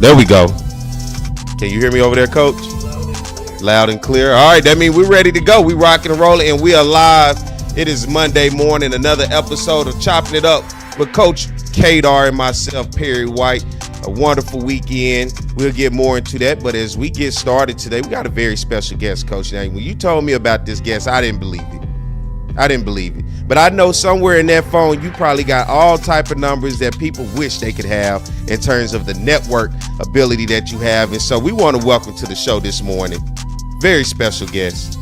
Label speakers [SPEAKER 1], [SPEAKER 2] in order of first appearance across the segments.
[SPEAKER 1] There we go. Can you hear me over there, Coach? Loud and clear. All right, that means we're ready to go. We rocking and rolling, and we are live. It is Monday morning, another episode of Chopping It Up with Coach Cador and myself, Perry White. A wonderful weekend. We'll get more into that, but as we get started today, we got a very special guest, Coach. Now, when you told me about this guest, I didn't believe it. But I know somewhere in that phone, you probably got all type of numbers that people wish they could have in terms of the network ability that you have. And so we want to welcome to the show this morning, very special guest,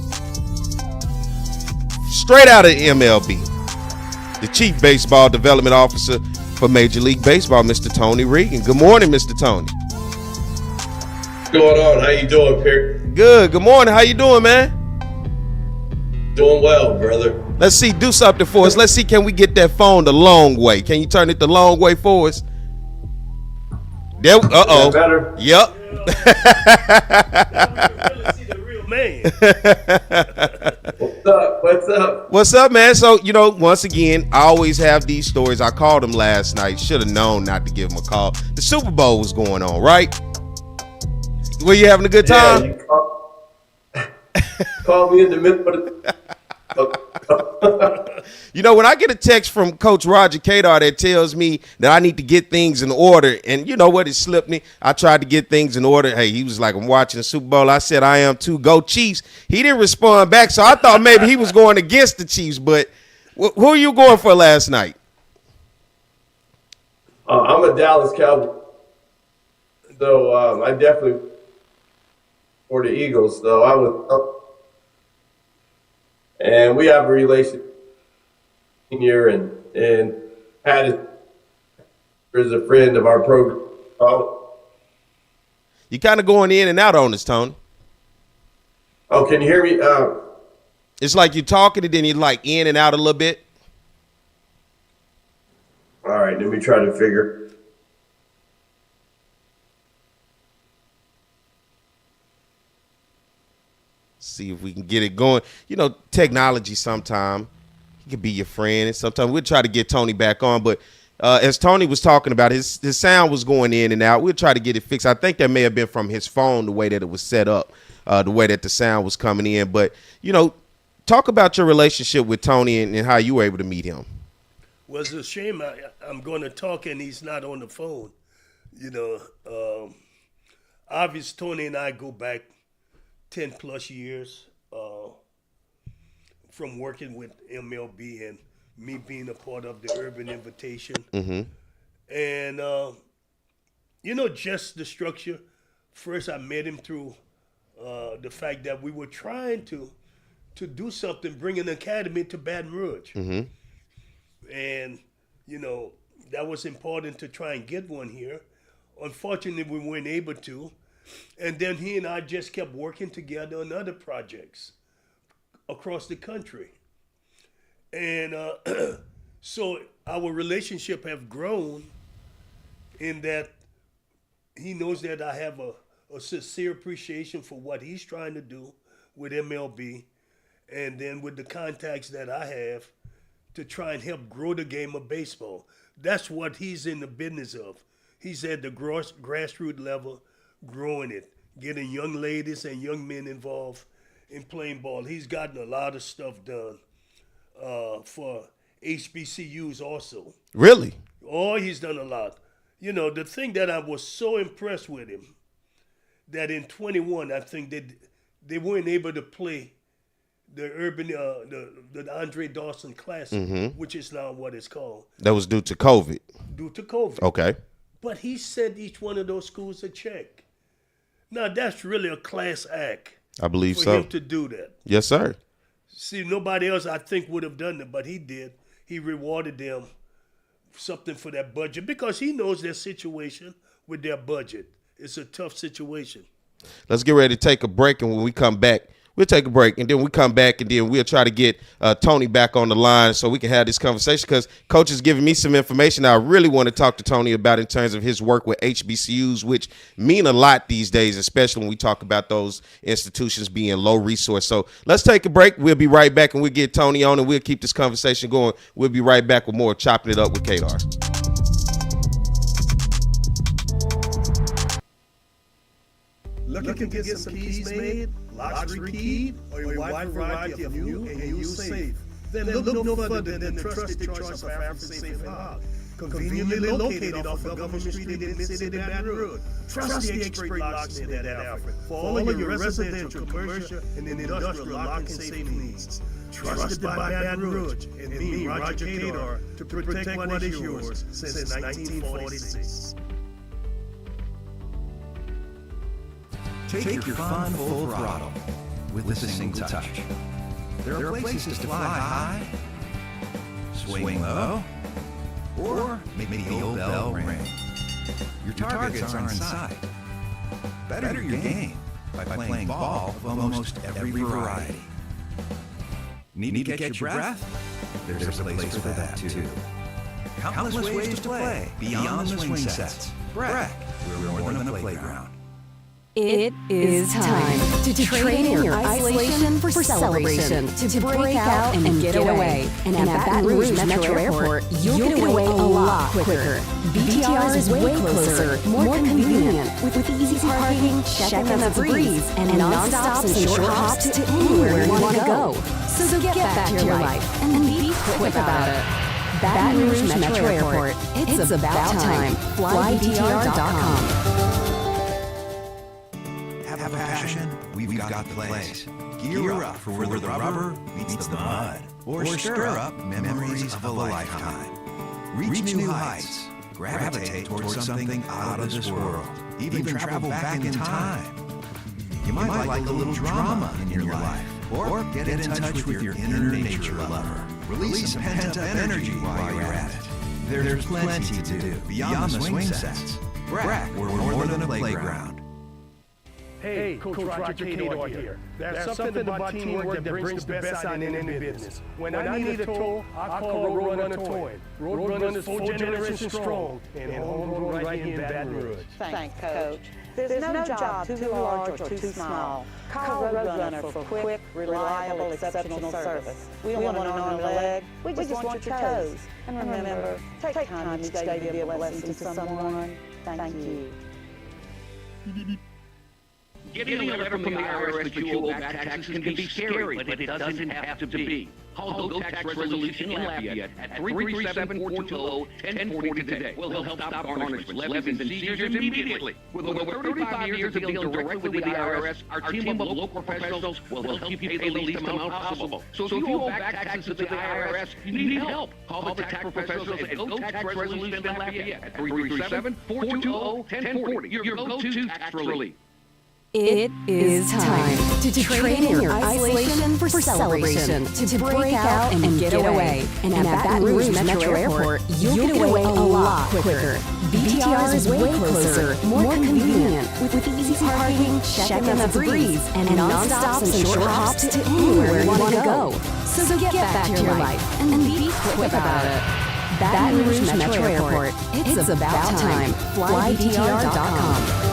[SPEAKER 1] straight out of MLB, the Chief Baseball Development Officer for Major League Baseball, Mr. Tony Reagins. Good morning, Mr. Tony.
[SPEAKER 2] What's going on? How you doing, Perry?
[SPEAKER 1] Good. Good morning. How you doing, man?
[SPEAKER 2] Doing well, brother.
[SPEAKER 1] Let's see. Do something for us. Let's see. Can we get that phone the long way? Can you turn it the long way for us? There. Uh-oh.
[SPEAKER 2] Is that better?
[SPEAKER 1] Yep.
[SPEAKER 3] Really see the real man.
[SPEAKER 2] What's up,
[SPEAKER 1] man? So, once again, I always have these stories. I called him last night. Should have known not to give him a call. The Super Bowl was going on, right? Were you having a good time?
[SPEAKER 2] Yeah, call me in the middle of the...
[SPEAKER 1] When I get a text from Coach Roger Cador that tells me that I need to get things in order, and you know what, it slipped me. I tried to get things in order. Hey, he was like, I'm watching the Super Bowl. I said, I am too. Go Chiefs. He didn't respond back, so I thought maybe he was going against the Chiefs. But who are you going for last night?
[SPEAKER 2] I'm a Dallas Cowboy, so I definitely for the Eagles. So I was, and we have a relationship here, and had is a friend of our program.
[SPEAKER 1] You kind of going in and out on this, Tony.
[SPEAKER 2] Oh, can you hear me?
[SPEAKER 1] It's like you're talking and then you're like in and out a little bit.
[SPEAKER 2] All right, let me try to figure.
[SPEAKER 1] See if we can get it going. Technology sometime he could be your friend, and sometimes we'll try to get Tony back on. But as Tony was talking about, his sound was going in and out. We'll try to get it fixed. I think that may have been from his phone, the way that it was set up, the way that the sound was coming in. But, talk about your relationship with Tony and how you were able to meet him.
[SPEAKER 3] Well, it's a shame I'm going to talk and he's not on the phone. Obviously, Tony and I go back 10 plus years from working with MLB and me being a part of the Urban Invitation.
[SPEAKER 1] Mm-hmm.
[SPEAKER 3] And, just the structure. First, I met him through the fact that we were trying to do something, bring an academy to Baton Rouge.
[SPEAKER 1] Mm-hmm.
[SPEAKER 3] And, that was important to try and get one here. Unfortunately, we weren't able to. And then he and I just kept working together on other projects across the country. And so our relationship have grown in that he knows that I have a sincere appreciation for what he's trying to do with MLB, and then with the contacts that I have to try and help grow the game of baseball. That's what he's in the business of. He's at the grassroots level, growing it, getting young ladies and young men involved in playing ball. He's gotten a lot of stuff done for HBCUs also.
[SPEAKER 1] Really?
[SPEAKER 3] Oh, he's done a lot. The thing that I was so impressed with him, that in 21, I think they weren't able to play the urban, the Andre Dawson Classic,
[SPEAKER 1] mm-hmm.
[SPEAKER 3] which is now what it's called.
[SPEAKER 1] That was due to COVID. Okay.
[SPEAKER 3] But he sent each one of those schools a check. Now, that's really a class act.
[SPEAKER 1] I believe
[SPEAKER 3] for
[SPEAKER 1] so.
[SPEAKER 3] him to do that.
[SPEAKER 1] Yes, sir.
[SPEAKER 3] See, nobody else, I think, would have done it, but he did. He rewarded them something for that budget because he knows their situation with their budget. It's a tough situation.
[SPEAKER 1] Let's get ready to take a break, and when we come back, we'll take a break, and then we come back, and then we'll try to get Tony back on the line so we can have this conversation, because Coach is giving me some information I really want to talk to Tony about in terms of his work with HBCUs, which mean a lot these days, especially when we talk about those institutions being low resource. So let's take a break. We'll be right back, and we'll get Tony on, and we'll keep this conversation going. We'll be right back with more Chopping It Up with Cador.
[SPEAKER 3] Looking to get some keys made, locks rekeyed, or a wide variety of new and used safe? Then look no further than the trusted choice of African Safe & Lock. Conveniently located off of Government Street in Mid-City, Baton Rouge. Trust the expert locksmith at Africa for all of your residential, commercial, and industrial lock and safe needs. Trusted by Baton Rouge and me, Roger Cador, to protect what is yours since 1946.
[SPEAKER 4] Take your fun full throttle with a single touch. There are places to fly high, swing low, or make the old bell ring. Your targets are in sight. Better your game by playing ball of almost every variety. Need to catch your breath? There's a place for that too. Countless ways to play beyond the swing sets. BRAC, we're more than a playground.
[SPEAKER 5] It is time to train in your isolation for celebration, to break out and get away. And at Baton Rouge Metro Airport, you'll get away a lot quicker. BTR is way closer, more convenient, with easy parking, check-in at the breeze, and non-stops and short hops to anywhere you want to go. So get back to your life and be quick about it. Baton Rouge Metro Airport, it's about time. FlyBTR.com.
[SPEAKER 4] Have a passion? We've got the place. Gear up for where the rubber meets the mud. Or stir up memories of a lifetime. Reach new heights. Gravitate towards something out of this world. Even travel back in time. You might like a little drama in your life. Or get in touch with your inner nature lover. Release some pent-up energy while you're at it. There's plenty to do beyond the swing sets. BRAC, we're more than a playground.
[SPEAKER 3] Hey, Coach Roger Cador here. There's something about teamwork that brings the best out in any business. When I need a tow, I call Roadrunner Towing. Roadrunner's 4 generations strong and homegrown right here in Baton Rouge.
[SPEAKER 6] Thanks, Coach. There's no job too large or too small. Call Roadrunner for quick, reliable, exceptional service. We don't want an arm and a leg. We just want your toes. And remember, take time each day to be a blessing to someone. Thank you.
[SPEAKER 7] Getting a letter from the IRS that you owe back taxes can be scary, but it doesn't have to be. Call Go Tax Resolution in Lafayette at 337-420-1040 today. We'll help stop garnishments, levies, and seizures immediately. With over 35 years of dealing directly with the IRS, our team of local professionals will help you pay the least amount possible. So if you owe back taxes to the IRS, you need help. Call the tax professionals at Go Tax Resolution in Lafayette at 337-420-1040. Your go-to tax relief.
[SPEAKER 5] It is time to train in your isolation for celebration, to break out and get away. And at Baton Rouge Metro Airport, you'll get away a lot quicker. BTR is way closer, more convenient, with easy parking, check-in at the breeze, and non-stops and short hops to anywhere you want to go. So get back to your life and be quick about it. Baton Rouge Metro Airport, it's about time. FlyBTR.com.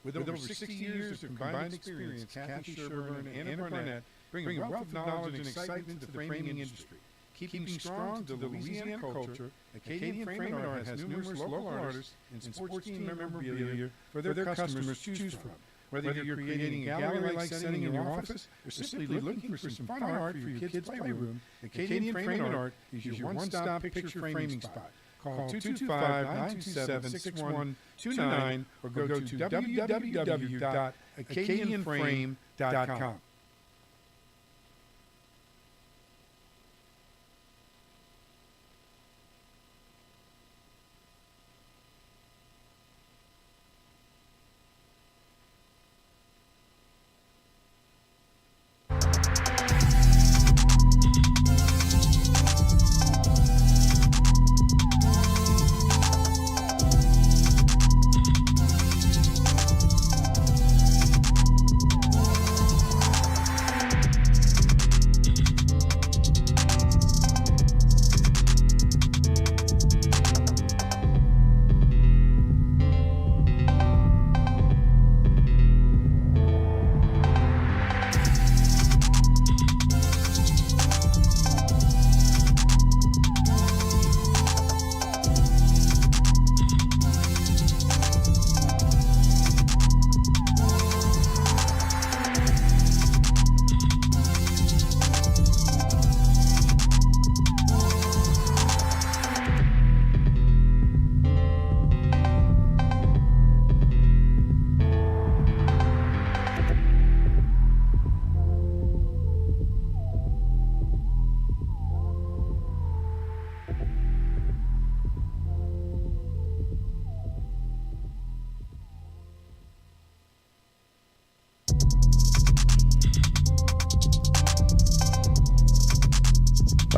[SPEAKER 8] With over 60 years of combined experience, Kathy Sherburne and Anna Barnett bring a wealth of knowledge and excitement to the framing industry. Keeping strong to the Louisiana culture, Acadian Frame and Art has numerous local artists and sports team memorabilia for their customers to choose from. Whether you're creating a gallery-like setting in your office or simply looking for some fun art for your kids' playroom, Acadian Frame and Art is your one-stop picture framing spot. Call 225-927-6129 or go to www.acadianframe.com.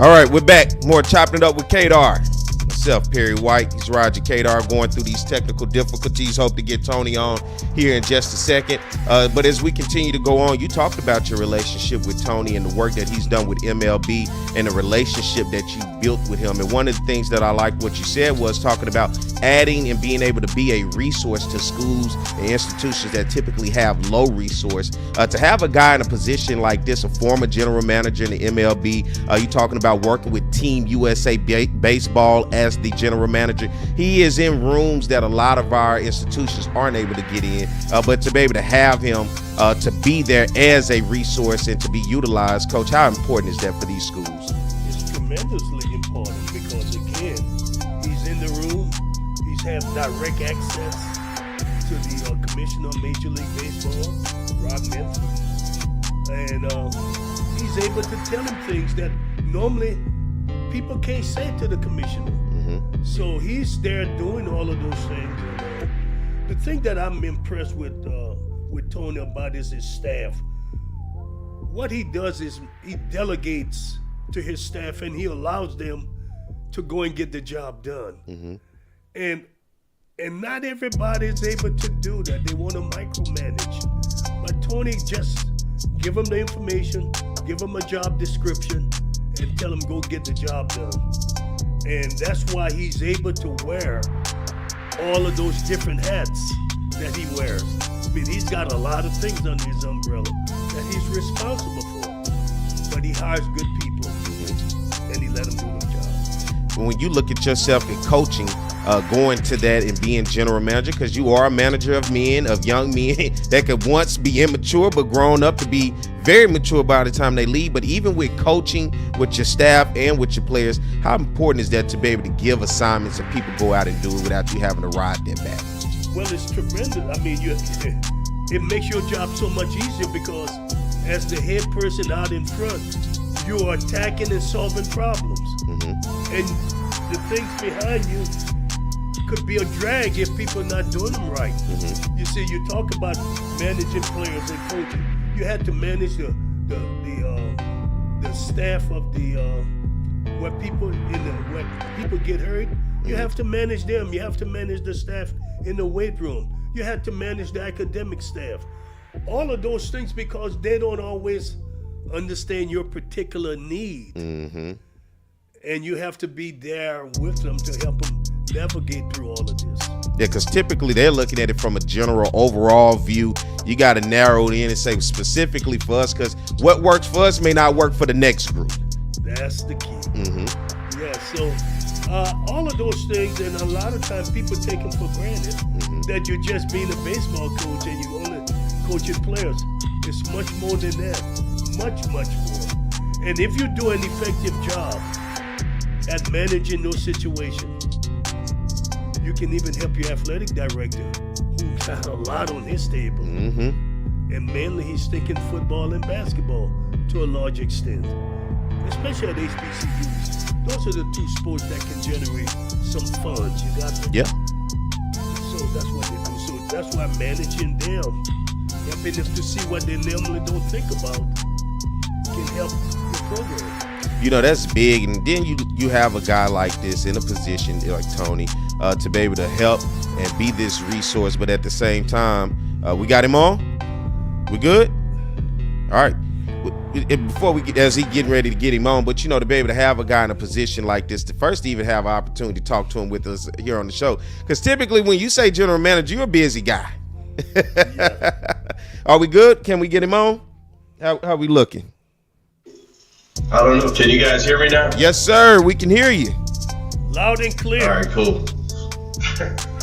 [SPEAKER 1] All right, we're back. More Chopping It Up with Cador. Myself, Perry White. He's Roger Cador, going through these technical difficulties. Hope to get Tony on here in just a second. But as we continue to go on, you talked about your relationship with Tony and the work that he's done with MLB and the relationship that you built with him. And one of the things that I liked what you said was talking about adding and being able to be a resource to schools and institutions that typically have low resource. To have a guy in a position like this, a former general manager in the MLB, you talking about working with Team USA Baseball as the general manager. He is in rooms that a lot of our institutions aren't able to get in, but to be able to have him to be there as a resource and to be utilized, Coach, how important is that for these schools?
[SPEAKER 3] It's tremendously important because, again, he's in the room. He's have direct access to the commissioner of Major League Baseball, Rob Memphis, and he's able to tell him things that normally people can't say to the commissioner. So he's there doing all of those things. And, the thing that I'm impressed with Tony about is his staff. What he does is he delegates to his staff and he allows them to go and get the job done. And not everybody is able to do that. They want to micromanage. But Tony just give them the information, give them a job description, and tell them go get the job done. And that's why he's able to wear all of those different hats that he wears. I mean, he's got a lot of things under his umbrella that he's responsible for. But he hires good people, and he let them do their job.
[SPEAKER 1] When you look at yourself in coaching, going to that and being general manager, because you are a manager of men, of young men that could once be immature but grown up to be very mature by the time they leave. But even with coaching with your staff and with your players, how important is that to be able to give assignments and people go out and do it without you having to ride their back?
[SPEAKER 3] Well, it's tremendous. I mean, it makes your job so much easier because as the head person out in front, you are attacking and solving problems. And the things behind you could be a drag if people are not doing them right. You see, you talk about managing players and coaching. You had to manage the staff of the where people get hurt. You have to manage them. You have to manage the staff in the weight room. You have to manage the academic staff. All of those things because they don't always understand your particular need. And you have to be there with them to help them navigate through all of this.
[SPEAKER 1] Yeah, because typically they're looking at it from a general overall view. You got to narrow it in and say specifically for us, because what works for us may not work for the next group.
[SPEAKER 3] That's the key. Yeah, so all of those things, and a lot of times people take them for granted that you're just being a baseball coach and you're only coaching players. It's much more than that. Much, much more. And if you do an effective job at managing those situations, you can even help your athletic director, who got a lot on his table. And mainly he's thinking football and basketball to a large extent, especially at HBCUs. Those are the two sports that can generate some funds. You got them?
[SPEAKER 1] Yeah.
[SPEAKER 3] So that's what they do. So that's why managing them, helping them to see what they normally don't think about, can help your program.
[SPEAKER 1] You know, that's big. And then you have a guy like this in a position like Tony to be able to help and be this resource. But at the same time, we got him on? We good? All right. Before we get, as he getting ready to get him on, but you know, to be able to have a guy in a position like this, to first even have an opportunity to talk to him with us here on the show. Because typically when you say general manager, you're a busy guy. Are we good? Can we get him on? How we looking?
[SPEAKER 2] I don't know. Can you guys hear me now?
[SPEAKER 1] Yes, sir. We can hear you.
[SPEAKER 3] Loud and clear.
[SPEAKER 2] All right, cool.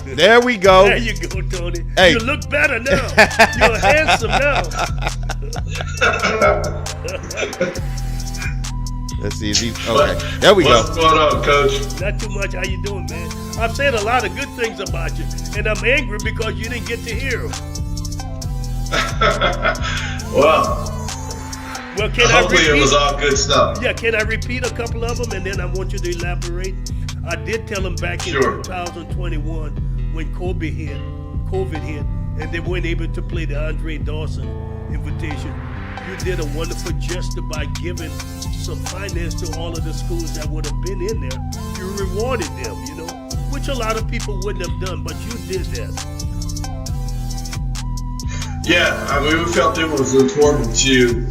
[SPEAKER 1] There we go.
[SPEAKER 3] There you go, Tony.
[SPEAKER 1] Hey.
[SPEAKER 3] You look better now. You're handsome now.
[SPEAKER 1] Let's see. Is he okay? There we go.
[SPEAKER 2] What's going on, Coach?
[SPEAKER 3] Not too much. How you doing, man? I've said a lot of good things about you, and I'm angry because you didn't get to hear them.
[SPEAKER 2] Well,
[SPEAKER 3] can
[SPEAKER 2] hopefully
[SPEAKER 3] I repeat?
[SPEAKER 2] It was all good stuff.
[SPEAKER 3] Yeah, can I repeat a couple of them, and then I want you to elaborate? I did tell them back in 2021 when COVID hit, and they weren't able to play the Andre Dawson invitation. you did a wonderful gesture by giving some finance to all of the schools that would have been in there. You rewarded them, which a lot of people wouldn't have done, but you did that.
[SPEAKER 2] Yeah, I mean, we felt it was important to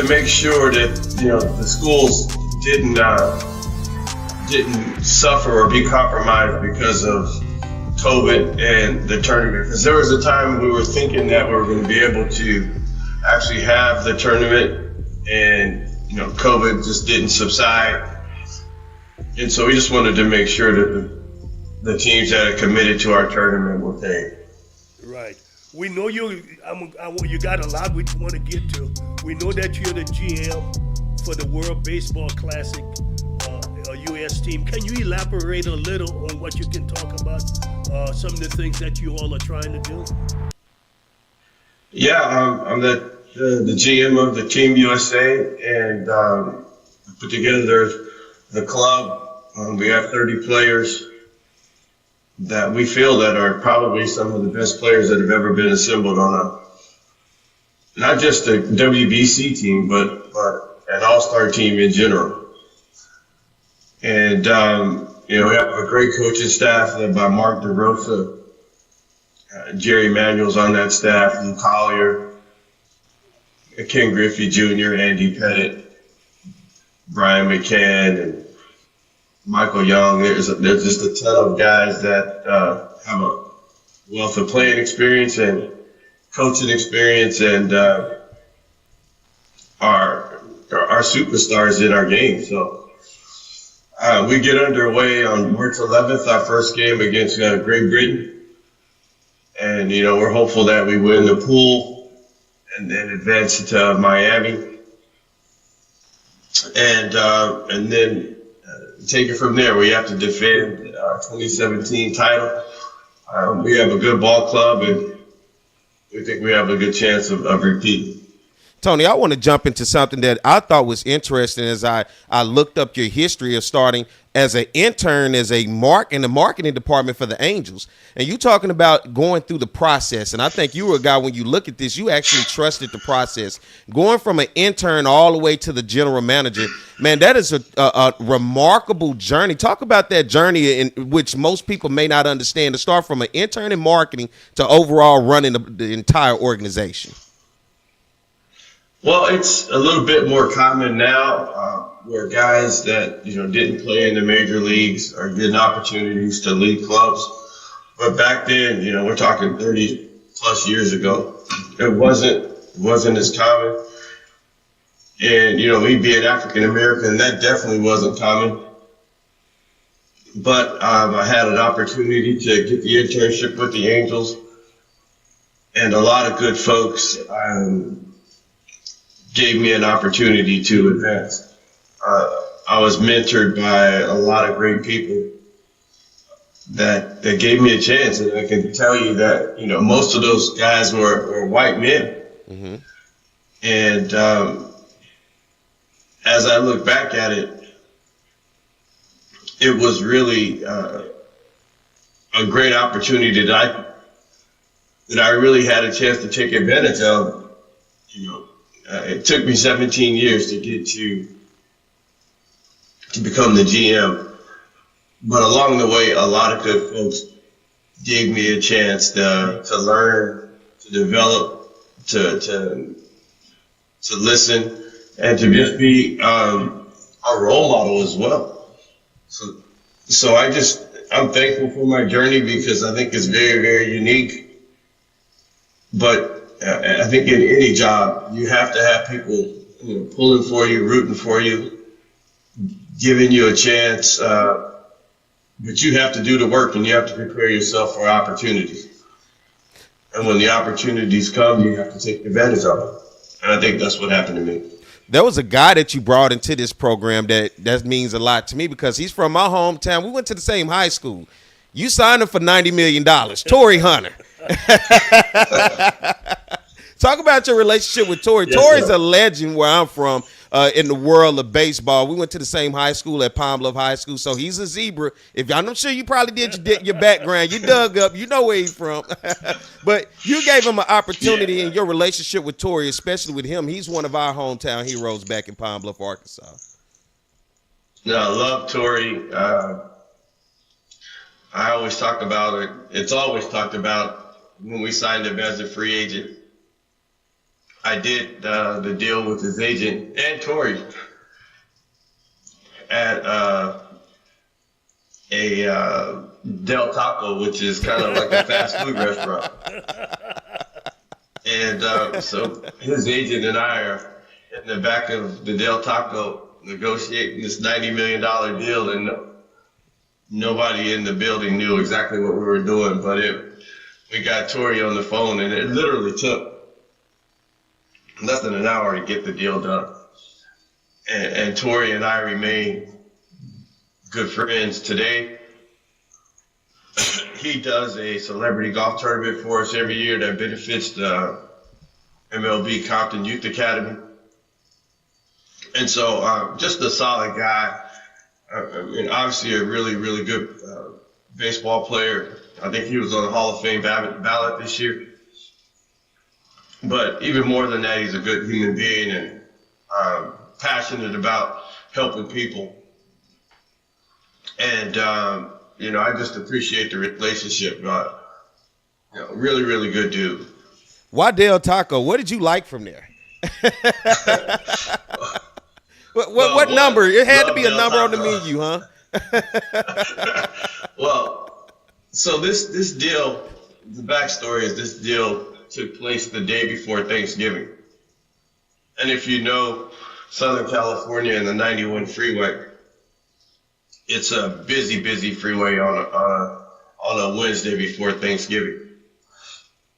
[SPEAKER 2] make sure that the schools didn't suffer or be compromised because of COVID and the tournament. Because there was a time we were thinking that we were going to be able to actually have the tournament, and COVID just didn't subside, and so we just wanted to make sure that the teams that are committed to our tournament were paid.
[SPEAKER 3] Right. We know you got a lot we want to get to. We know that you're the GM for the World Baseball Classic U.S. team. Can you elaborate a little on what you can talk about, some of the things that you all are trying to do?
[SPEAKER 2] Yeah, I'm the GM of the Team USA, and put together the club. We have 30 players that we feel that are probably some of the best players that have ever been assembled on not just a WBC team, but an all-star team in general. And, we have a great coaching staff led by Mark DeRosa, Jerry Manuel's on that staff, Lou Collier, Ken Griffey Jr., Andy Pettit, Brian McCann, and Michael Young. There's just a ton of guys that have a wealth of playing experience and coaching experience, and are superstars in our game. So we get underway on March 11th, our first game against Great Britain, and we're hopeful that we win the pool and then advance to Miami, and then take it from there. We have to defend our 2017 title. We have a good ball club, and we think we have a good chance of repeating.
[SPEAKER 1] Tony, I want to jump into something that I thought was interesting as I looked up your history of starting as an intern in the marketing department for the Angels. And you talking about going through the process. And I think you were a guy, when you look at this, you actually trusted the process. Going from an intern all the way to the general manager, man, that is a remarkable journey. Talk about that journey in which most people may not understand, to start from an intern in marketing to overall running the entire organization.
[SPEAKER 2] Well, it's a little bit more common now, where guys that didn't play in the major leagues are getting opportunities to lead clubs. But back then, we're talking 30 plus years ago, it wasn't as common. And me being African American, that definitely wasn't common. But I had an opportunity to get the internship with the Angels, and a lot of good folks gave me an opportunity to advance. I was mentored by a lot of great people that gave me a chance, and I can tell you that most of those guys were white men. Mm-hmm. And as I look back at it, it was really a great opportunity that I really had a chance to take advantage of. It took me 17 years to get to become the GM, but along the way, a lot of good folks gave me a chance to learn, to develop, to listen, and to just be a role model as well. So I'm thankful for my journey, because I think it's very, very unique. But I think in any job, you have to have people pulling for you, rooting for you, giving you a chance. But you have to do the work, and you have to prepare yourself for opportunities. And when the opportunities come, you have to take advantage of them. And I think that's what happened to me.
[SPEAKER 1] There was a guy that you brought into this program that means a lot to me, because he's from my hometown. We went to the same high school. You signed him for $90 million, Torrey Hunter. Talk about your relationship with Torrey.
[SPEAKER 2] Yes,
[SPEAKER 1] Torrey's
[SPEAKER 2] sir.
[SPEAKER 1] a legend where I'm from in the world of baseball. We went to the same high school at Palm Bluff High School, so he's a zebra. I'm sure you probably did your background. You dug up. You know where he's from. But you gave him an opportunity in your relationship with Torrey, especially with him. He's one of our hometown heroes back in Palm Bluff, Arkansas.
[SPEAKER 2] No, I love Torrey. I always talk about it. It's always talked about when we signed him as a free agent. I did the deal with his agent and Torrey at a Del Taco, which is kind of like a fast food restaurant. And so his agent and I are in the back of the Del Taco negotiating this $90 million deal, and nobody in the building knew exactly what we were doing, but we got Torrey on the phone, and it literally took less than an hour to get the deal done. And Torrey and I remain good friends today. He does a celebrity golf tournament for us every year that benefits the MLB Compton Youth Academy. And so just a solid guy. And obviously a really, really good baseball player. I think he was on the Hall of Fame ballot this year. But even more than that, he's a good human being and passionate about helping people. And, I just appreciate the relationship. Really, really good dude.
[SPEAKER 1] Why Del Taco? What did you like from there? What number? It had to be a number on the menu, huh?
[SPEAKER 2] Well, so this deal, the backstory is this deal took place the day before Thanksgiving. And if you know Southern California and the 91 freeway, it's a busy freeway on a Wednesday before Thanksgiving.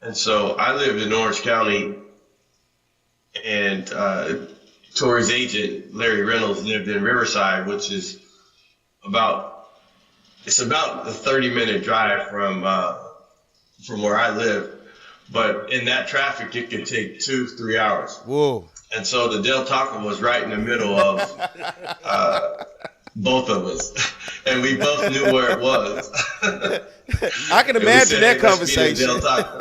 [SPEAKER 2] And so I lived in Orange County, and Torrey's agent, Larry Reynolds, lived in Riverside, which is about a 30-minute drive from where I live. But in that traffic, it could take 2-3 hours.
[SPEAKER 1] Whoa.
[SPEAKER 2] And so the Del Taco was right in the middle of both of us. And we both knew where it was.
[SPEAKER 1] I can imagine that conversation.
[SPEAKER 2] Del Taco.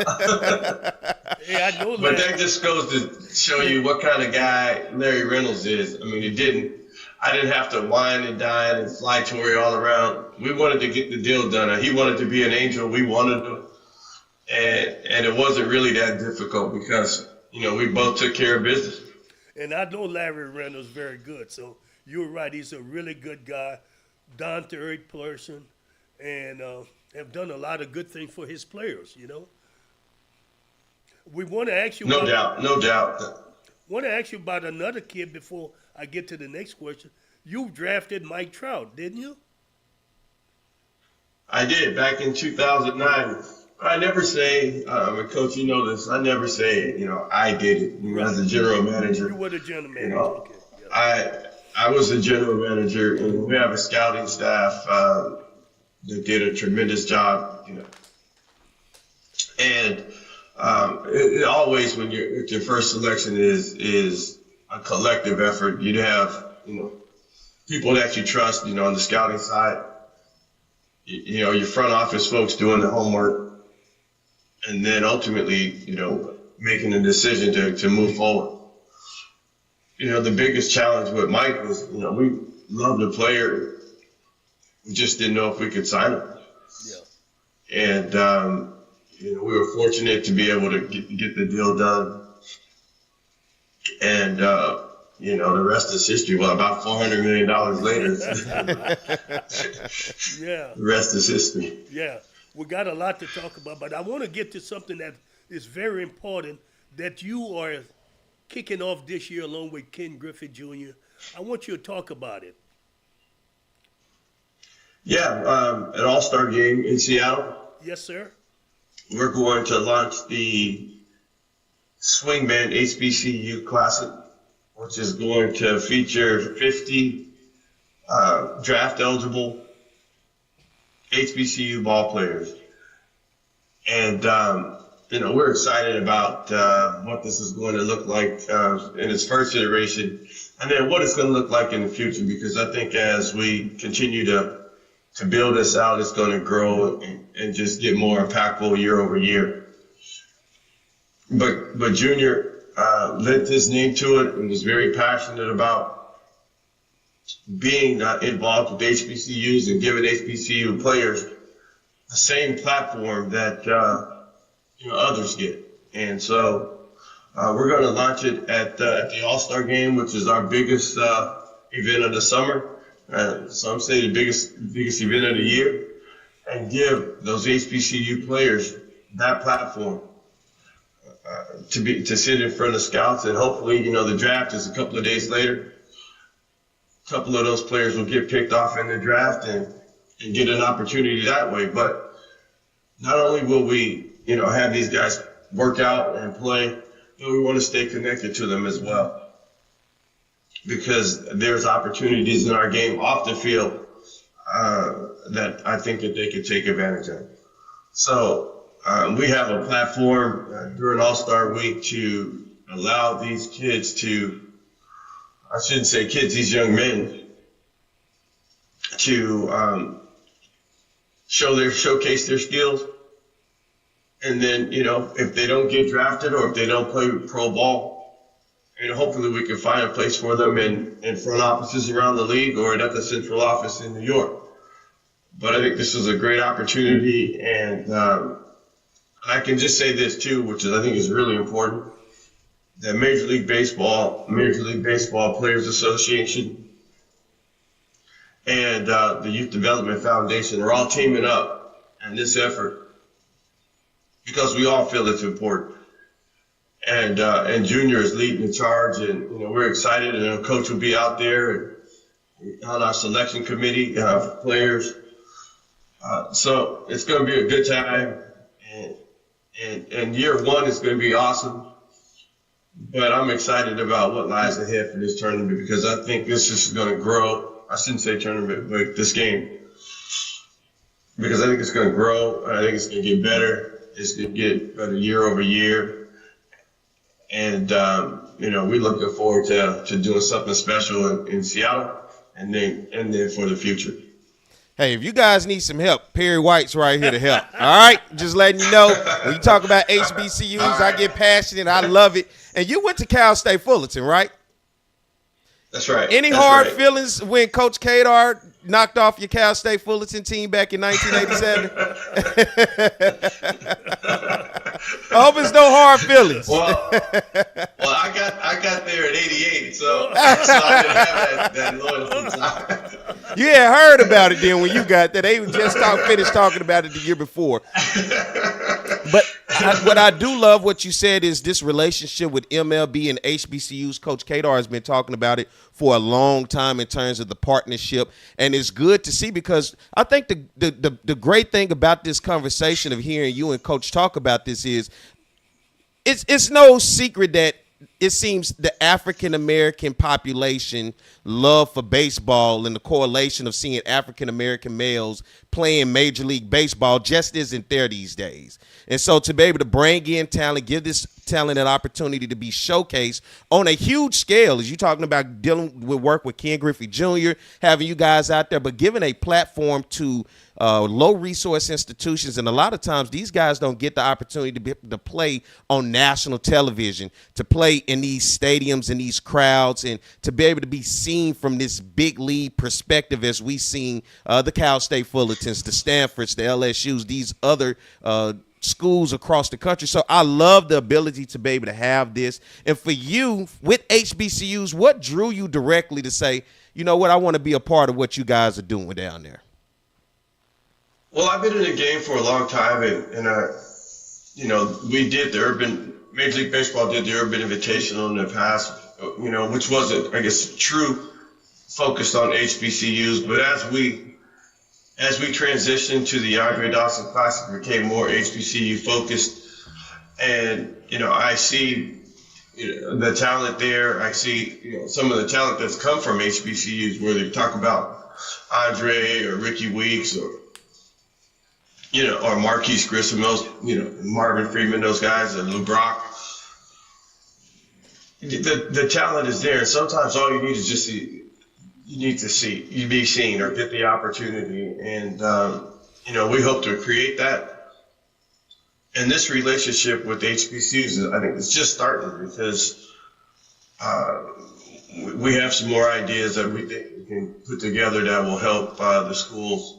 [SPEAKER 3] Yeah, I know that.
[SPEAKER 2] But that just goes to show you what kind of guy Larry Reynolds is. I mean, I didn't have to wine and dine and fly Torrey all around. We wanted to get the deal done. He wanted to be an angel. We wanted to. And it wasn't really that difficult because, we both took care of business.
[SPEAKER 3] And I know Larry Reynolds very good. So you're right. He's a really good guy, down-to-earth person, and have done a lot of good things for his players, We want to ask you.
[SPEAKER 2] No doubt.
[SPEAKER 3] Want to ask you about another kid before I get to the next question. You drafted Mike Trout, didn't you?
[SPEAKER 2] I did back in 2009. I never say, Coach, you know this. I never say, I did it. As a general manager.
[SPEAKER 3] You were the general manager. Okay.
[SPEAKER 2] Yeah. I was a general manager, and we have a scouting staff that did a tremendous job. And it always, when your first selection is a collective effort, you'd have people that you trust, on the scouting side. Your front office folks doing the homework. And then ultimately, making a decision to move forward. The biggest challenge with Mike was, we loved the player. We just didn't know if we could sign him. Yeah. And, we were fortunate to be able to get the deal done. And, the rest is history. Well, about $400 million later.
[SPEAKER 3] Yeah.
[SPEAKER 2] The rest is history.
[SPEAKER 3] Yeah. We got a lot to talk about, but I want to get to something that is very important that you are kicking off this year along with Ken Griffith Jr. I want you to talk about it.
[SPEAKER 2] Yeah, an all-star game in Seattle.
[SPEAKER 3] Yes, sir.
[SPEAKER 2] We're going to launch the Swingman HBCU Classic, which is going to feature 50 draft-eligible HBCU ball players. And we're excited about what this is going to look like in its first iteration, and then what it's going to look like in the future. Because I think as we continue to build this out, it's going to grow and just get more impactful year over year. But Junior lent his name to it and was very passionate about being involved with HBCUs and giving HBCU players the same platform that others get. And so we're going to launch it at the All-Star Game, which is our biggest event of the summer. Some say the biggest event of the year, and give those HBCU players that platform to sit in front of scouts. And hopefully, the draft is a couple of days later. A couple of those players will get picked off in the draft and get an opportunity that way. But not only will we, have these guys work out and play, but we want to stay connected to them as well. Because there's opportunities in our game off the field that I think that they could take advantage of. So we have a platform during All-Star Week to allow these kids I shouldn't say kids, these young men, to showcase their skills. And then, if they don't get drafted or if they don't play pro ball, hopefully we can find a place for them in front offices around the league or at the central office in New York. But I think this is a great opportunity, and I can just say this too, which I think is really important, that Major League Baseball Players Association, and the Youth Development Foundation are all teaming up in this effort because we all feel it's important. And Junior is leading the charge, and we're excited. And Coach will be out there and on our selection committee for players. So it's going to be a good time, and year one is going to be awesome. But I'm excited about what lies ahead for this tournament because I think this is going to grow. I shouldn't say tournament, but this game, because I think it's going to grow. And I think it's going to get better. It's going to get better year over year. And, we're looking forward to doing something special in Seattle and then for the future.
[SPEAKER 1] Hey, if you guys need some help, Perry White's right here to help. All right? Just letting you know, when you talk about HBCUs, I get passionate. I love it. And you went to Cal State Fullerton, right?
[SPEAKER 2] That's right.
[SPEAKER 1] Any hard feelings when Coach Cador knocked off your Cal State Fullerton team back in 1987? I hope it's no hard feelings.
[SPEAKER 2] Well, I got there at 88, so I didn't have that loyalty time.
[SPEAKER 1] You had heard about it then when you got there. They just finished talking about it the year before. But what I do love what you said is this relationship with MLB and HBCUs. Coach Cador has been talking about it for a long time in terms of the partnership, and it's good to see because I think the great thing about this conversation of hearing you and Coach talk about this is it's no secret that it seems the African-American population love for baseball and the correlation of seeing African-American males playing Major League Baseball just isn't there these days. And so to be able to bring in talent, give this talent an opportunity to be showcased on a huge scale, as you're talking about dealing with work with Ken Griffey Jr., having you guys out there, but giving a platform to low-resource institutions. And a lot of times these guys don't get the opportunity to play on national television, to play in these stadiums and these crowds, and to be able to be seen from this big league perspective as we seen the Cal State Fullertons, the Stanfords, the LSUs, these other schools across the country. So I love the ability to be able to have this. And for you, with HBCUs, what drew you directly to say, you know what, I want to be a part of what you guys are doing down there?
[SPEAKER 2] Well, I've been in the game for a long time, and we did Major League Baseball did the Urban Invitational in the past, which wasn't, I guess, true focused on HBCUs. But as we transitioned to the Andre Dawson Classic, it became more HBCU focused, and I see the talent there. I see some of the talent that's come from HBCUs, whether you talk about Andre or Ricky Weeks or or Marquise Grissom, those, Marvin Freeman, those guys, and Lou Brock. The talent is there. Sometimes all you need is just you be seen or get the opportunity. And, we hope to create that. And this relationship with HBCUs, I think it's just starting because we have some more ideas that we think we can put together that will help the schools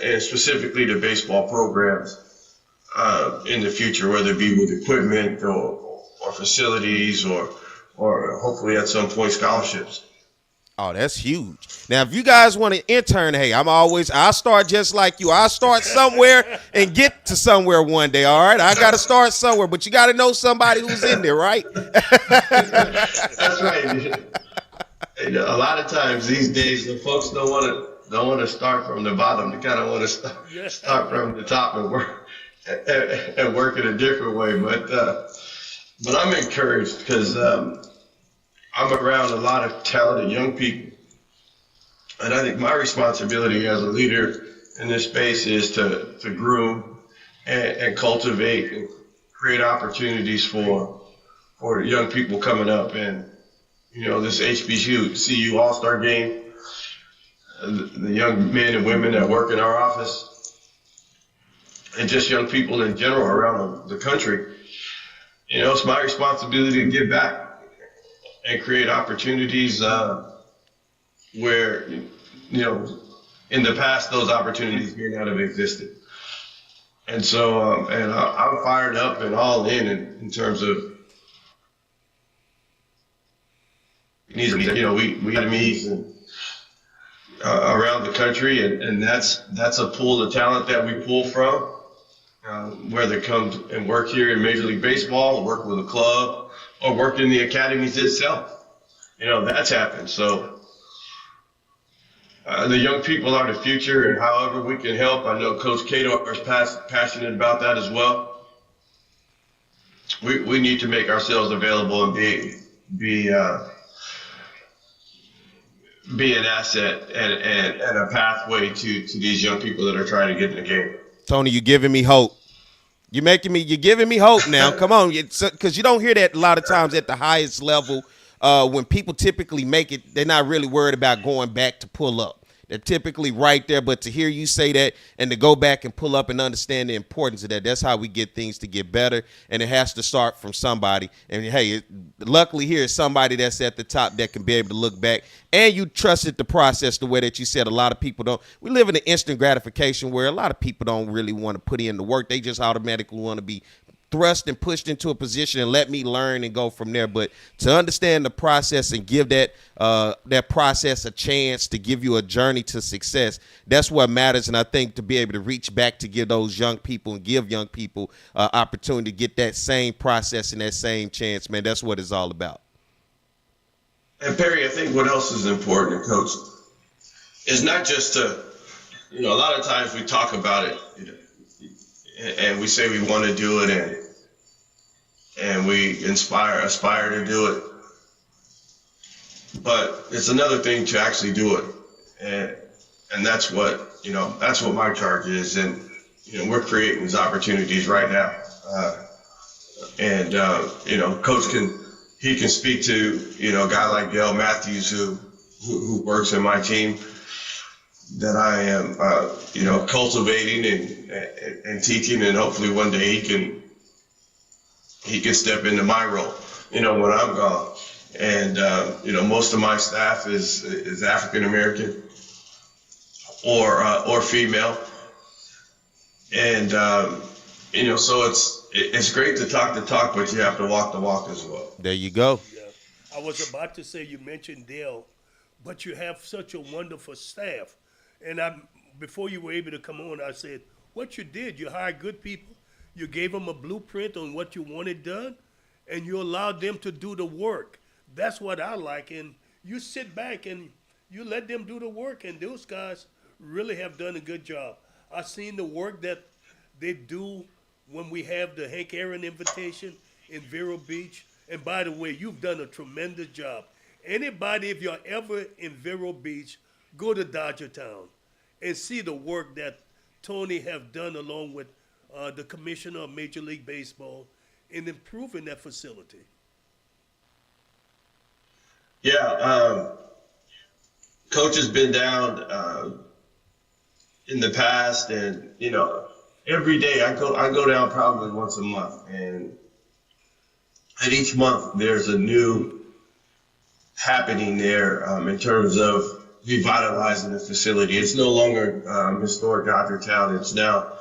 [SPEAKER 2] and specifically the baseball programs in the future, whether it be with equipment or facilities or hopefully at some point scholarships.
[SPEAKER 1] Oh, that's huge. Now, if you guys want to intern, hey, I'll start just like you. I'll start somewhere and get to somewhere one day, all right? I got to start somewhere, but you got to know somebody who's in there, right?
[SPEAKER 2] That's right. A lot of times these days, the folks don't want to start from the bottom. They kind of want to start from the top and work in a different way. But I'm encouraged because I'm around a lot of talented young people. And I think my responsibility as a leader in this space is to groom and cultivate and create opportunities for young people coming up. And, this HBCU All-Star game, the young men and women that work in our office, and just young people in general around the country, it's my responsibility to give back and create opportunities where, in the past, those opportunities may not have existed. And so, I'm fired up and all in terms of, we had meetings around the country, and that's a pool of talent that we pull from, whether it comes and work here in Major League Baseball, or work with a club, or work in the academies itself. That's happened. So the young people are the future, and however we can help, I know Coach Cador is passionate about that as well. We need to make ourselves available and be an asset and a pathway to these young people that are trying to get in the game.
[SPEAKER 1] Tony, you're giving me hope. You're giving me hope now. Come on, because you don't hear that a lot of times at the highest level. When people typically make it, they're not really worried about going back to pull up. They're typically right there, but to hear you say that and to go back and pull up and understand the importance of that's how we get things to get better, and it has to start from somebody. And, hey, luckily here is somebody that's at the top that can be able to look back, and you trusted the process the way that you said. A lot of people don't. We live in an instant gratification where a lot of people don't really want to put in the work. They just automatically want to be thrust and pushed into a position and let me learn and go from there. But to understand the process and give that process a chance to give you a journey to success, that's what matters. And I think to be able to reach back to give those young people and give young people opportunity to get that same process and that same chance, man, that's what it's all about.
[SPEAKER 2] And Perry, I think what else is important, Coach, is not just to, a lot of times we talk about it, and we say we want to do it, and we aspire to do it. But it's another thing to actually do it, and that's what my charge is. And we're creating these opportunities right now, Coach can speak to a guy like Dale Matthews who works in my team, that I am, cultivating and teaching, and hopefully one day he can step into my role, when I'm gone. And most of my staff is African American or female, and so it's great to talk the talk, but you have to walk the walk as well.
[SPEAKER 1] There you go.
[SPEAKER 3] Yeah. I was about to say, you mentioned Dale, but you have such a wonderful staff. And before you were able to come on, I said, what you did, you hired good people, you gave them a blueprint on what you wanted done, and you allowed them to do the work. That's what I like. And you sit back and you let them do the work, and those guys really have done a good job. I've seen the work that they do when we have the Hank Aaron invitation in Vero Beach. And by the way, you've done a tremendous job. Anybody, if you're ever in Vero Beach, go to Dodger Town and see the work that Tony have done along with the commissioner of Major League Baseball in improving that facility?
[SPEAKER 2] Yeah, Coach has been down in the past, and every day I go down probably once a month, and at each month there's a new happening there in terms of revitalizing the facility. It's no longer historic Dodger Town. It's now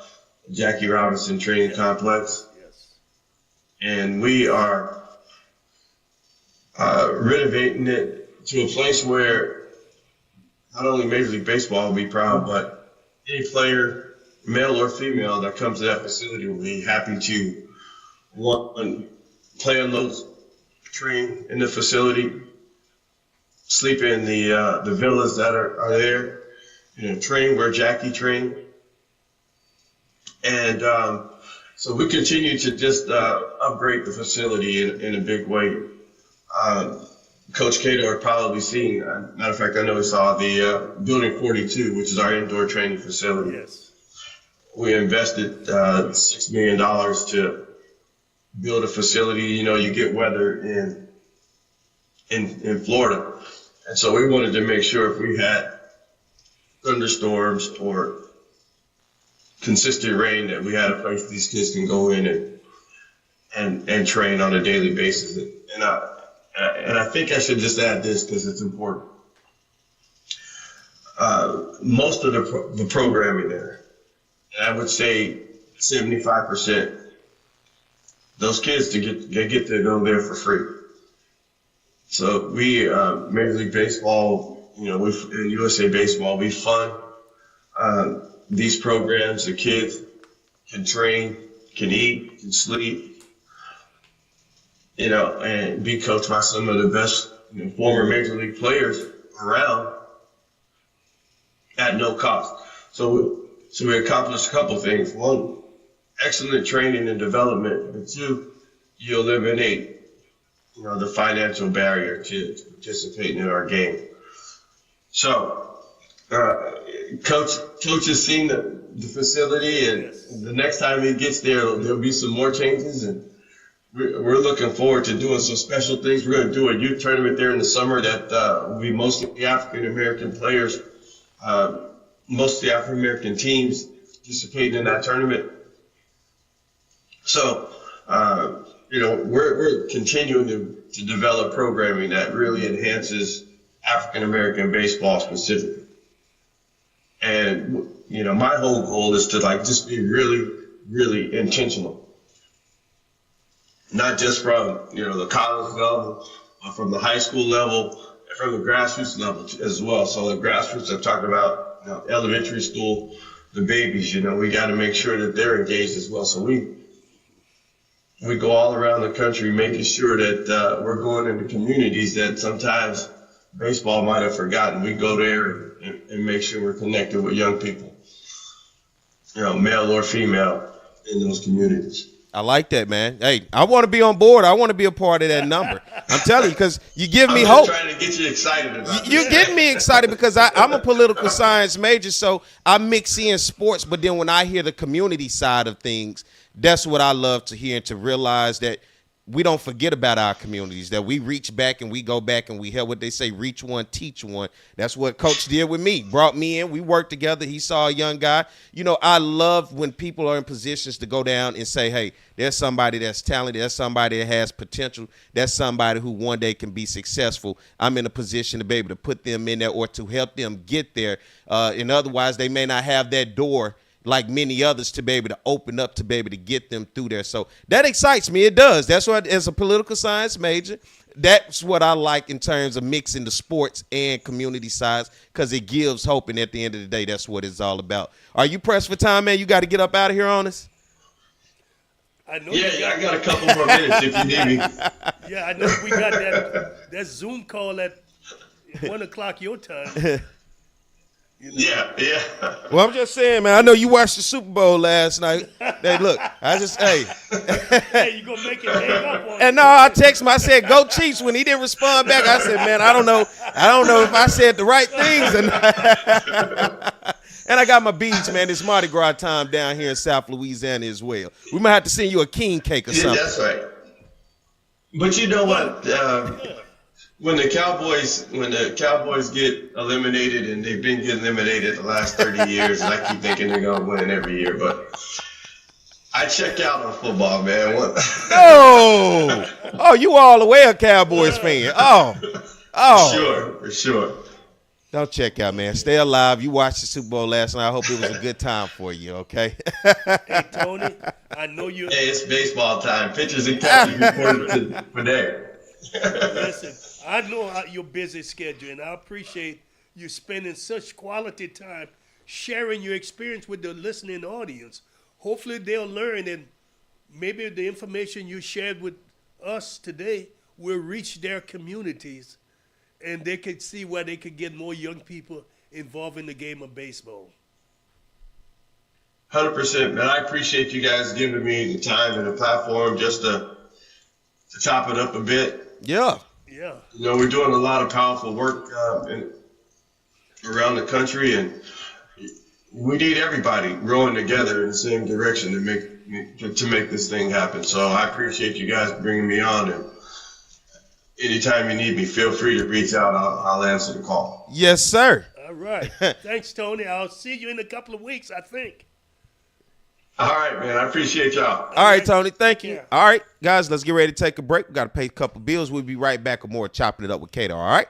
[SPEAKER 2] Jackie Robinson Training Complex.
[SPEAKER 3] Yes.
[SPEAKER 2] And we are renovating it to a place where not only Major League Baseball will be proud, but any player, male or female, that comes to that facility will be happy to play on those, train in the facility, sleep in the villas that are there, train where Jackie trained. And so we continue to just upgrade the facility in a big way. Coach Cador probably seen, matter of fact, I know he saw the Building 42, which is our indoor training facility.
[SPEAKER 3] Yes.
[SPEAKER 2] We invested $6 million to build a facility. You get weather in Florida. And so we wanted to make sure if we had thunderstorms or consistent rain that we had a place these kids can go in and train on a daily basis. And I think I should just add this because it's important. Most of the programming there, and I would say 75%, those kids they get to go there for free. So we, Major League Baseball, and USA Baseball, we fund these programs. The kids can train, can eat, can sleep, and be coached by some of the best former Major League players around at no cost. So we accomplished a couple things. One, excellent training and development. And two, you eliminate the financial barrier to participating in our game. So, Coach has seen the facility, and the next time he gets there, there'll be some more changes, and we're looking forward to doing some special things. We're going to do a youth tournament there in the summer that will be mostly African-American players, mostly African-American teams participating in that tournament. So, we're continuing to develop programming that really enhances African-American baseball specifically. And, my whole goal is to just be really, really intentional. Not just from, the college level, but from the high school level and from the grassroots level as well. So the grassroots, I'm talking about elementary school, the babies, we got to make sure that they're engaged as well. So we go all around the country making sure that we're going into communities that sometimes baseball might have forgotten. We go there and make sure we're connected with young people, male or female, in those communities.
[SPEAKER 1] I like that, man. Hey, I want to be on board. I want to be a part of that number. I'm telling you, because you give me hope.
[SPEAKER 2] I'm trying to get you excited about
[SPEAKER 1] You get me excited because I'm a political science major, so I mix in sports. But then when I hear the community side of things, that's what I love to hear, and to realize that we don't forget about our communities, that we reach back and we go back and we help. What they say, reach one, teach one. That's what Coach did with me. Brought me in. We worked together. He saw a young guy. I love when people are in positions to go down and say, hey, there's somebody that's talented. There's somebody that has potential. That's somebody who one day can be successful. I'm in a position to be able to put them in there or to help them get there. And otherwise, they may not have that door like many others to be able to open up, to be able to get them through there. So that excites me. It does. That's what, as a political science major, that's what I like in terms of mixing the sports and community sides, because it gives hope. And at the end of the day, that's what it's all about. Are you pressed for time, man? You got to get up out of here on us?
[SPEAKER 3] I know.
[SPEAKER 2] Yeah, I got a couple more minutes if you need me.
[SPEAKER 3] Yeah, I know we got that Zoom call at 1 o'clock your time.
[SPEAKER 2] Yeah.
[SPEAKER 1] Well, I'm just saying, man, I know you watched the Super Bowl last night. Hey, look,
[SPEAKER 3] Hey, you gonna make it hang up on
[SPEAKER 1] And no, I text him. I said, "Go Chiefs." When he didn't respond back, I said, "Man, I don't know if I said the right things." And I got my beads, man. It's Mardi Gras time down here in South Louisiana as well. We might have to send you a king cake or
[SPEAKER 2] Yeah,
[SPEAKER 1] something.
[SPEAKER 2] that's right. But you know what? When the Cowboys get eliminated, and they've been getting eliminated the last 30 years, and I keep thinking they're gonna win every year, but I check out on football, man.
[SPEAKER 1] Oh, you all the way a Cowboys fan. Oh.
[SPEAKER 2] For sure.
[SPEAKER 1] Don't check out, man. Stay alive. You watched the Super Bowl last night. I hope it was a good time for you, okay?
[SPEAKER 3] Hey, Tony, I know you.
[SPEAKER 2] Hey, it's baseball time. Pitchers and catchers reported for there.
[SPEAKER 3] Listen, I know your busy schedule, and I appreciate you spending such quality time sharing your experience with the listening audience. Hopefully they'll learn, and maybe the information you shared with us today will reach their communities, and they could see where they could get more young people involved in the game of baseball.
[SPEAKER 2] 100%, man. I appreciate you guys giving me the time and the platform just to chop it up a bit.
[SPEAKER 1] Yeah.
[SPEAKER 3] Yeah.
[SPEAKER 2] You know, we're doing a lot of powerful work around the country, and we need everybody rowing together in the same direction to make this thing happen. So I appreciate you guys bringing me on, and anytime you need me, feel free to reach out. I'll answer the call.
[SPEAKER 1] Yes, sir.
[SPEAKER 3] All right. Thanks, Tony. I'll see you in a couple of weeks, I think.
[SPEAKER 2] All right, man. I appreciate y'all.
[SPEAKER 1] All right, Tony. Thank you.
[SPEAKER 3] Yeah.
[SPEAKER 1] All right, guys, let's get ready to take a break. We got to pay a couple bills. We'll be right back with more Chopping It Up with Cador. All right?